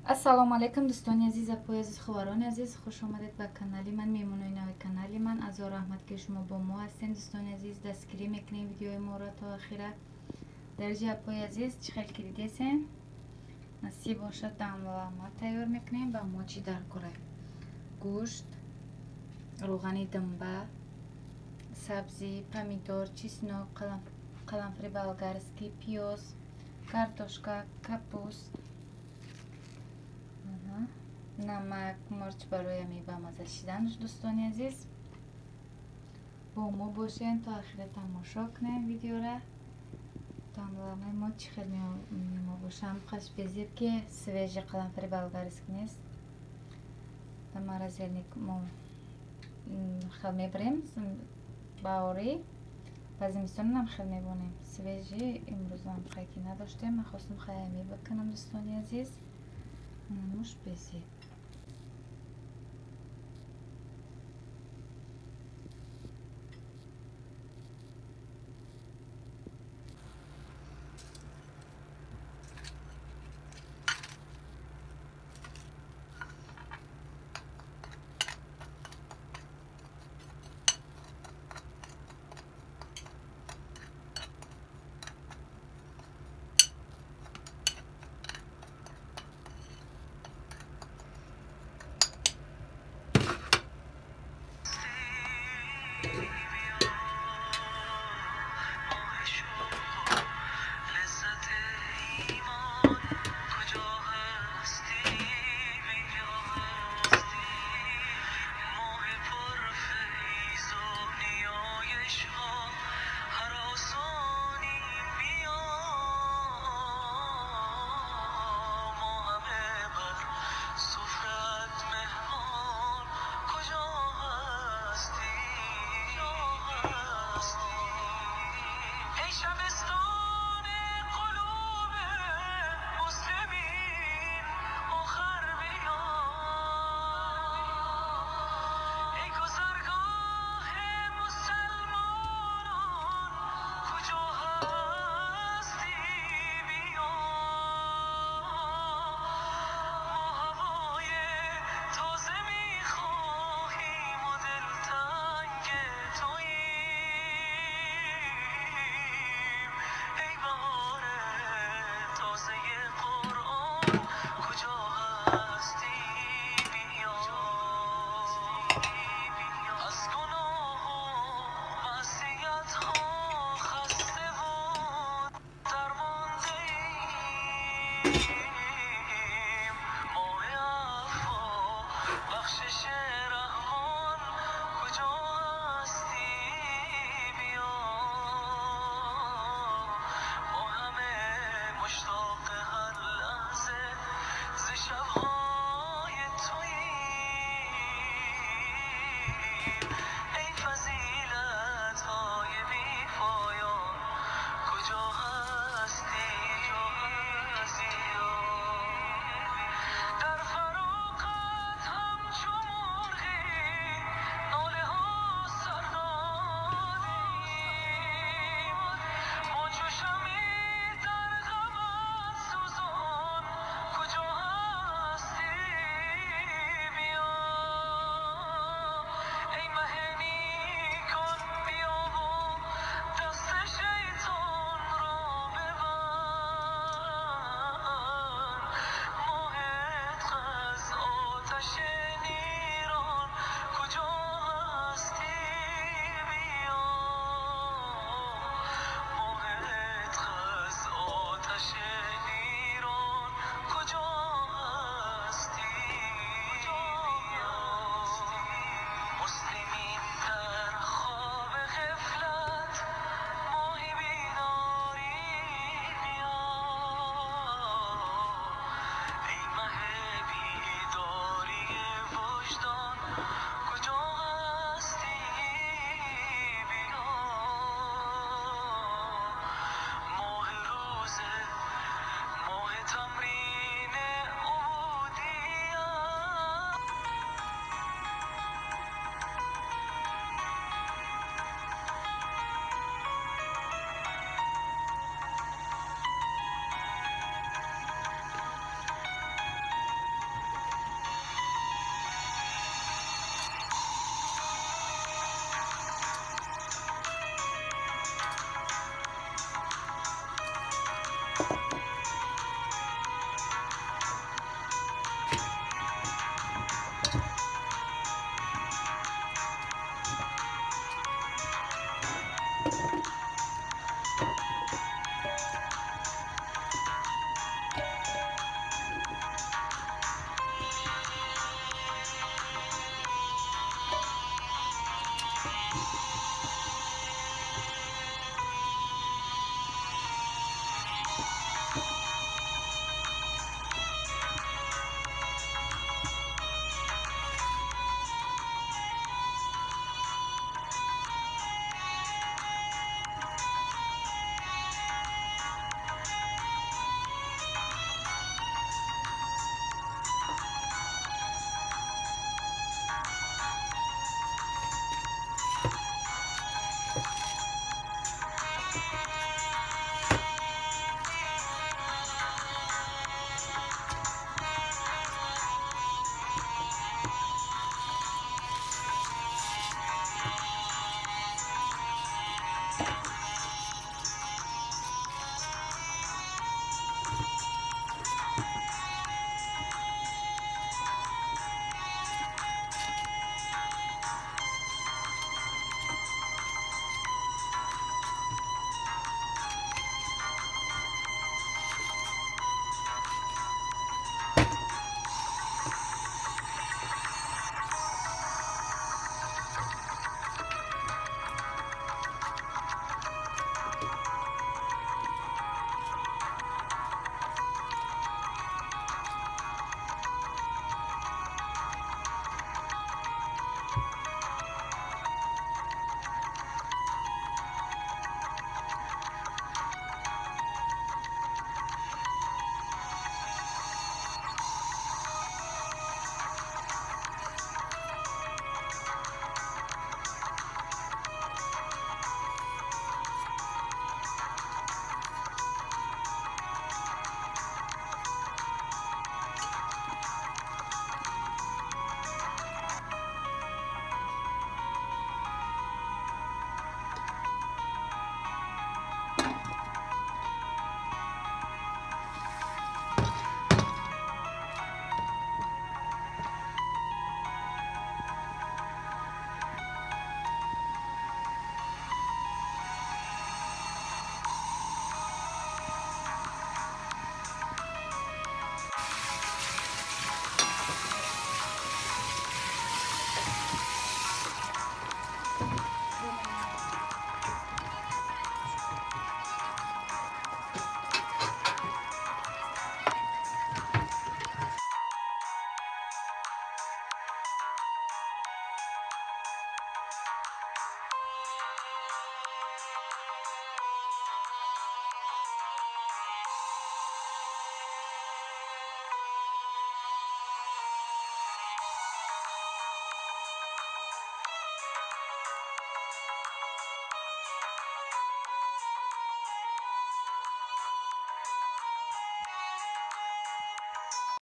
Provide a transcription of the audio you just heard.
السلام علیکم دوستان عزیز، اپوی عزیز، خواران عزیز، خوش آمدید به کانالی من. میمونوی نوی کانالی من. از رحمت که شما با ما هستین دوستان عزیز. دستگیری میکنین ویدیوی ما را تا آخره. درجه اپوی عزیز چه خیلی کلیدی هستین نصیب باشد دم و ما تیار میکنیم. با ما چی در کره؟ گوشت، روغنی دنبه، سبزی، پمیدور، چسناک، قرنفل بلغارسکی، پیاز، کارتوشکا، کپوست، نمک، مرچ برای میوه مزه شدنش. دوستان عزیز با ما باشین تا آخر تماشا کنین ویدیو را. تمام ما چی خیلی ما باشم خش بزید که سویج قرنفل بلغارسکی نیست. تمام زنی ما خیلی میبریم باوری بعضی میستون هم خیلی میبونیم. سویجی امروز هم خیلی نداشتیم. من خواستم خیلی بکنم دوستان عزیز. نموش بزید.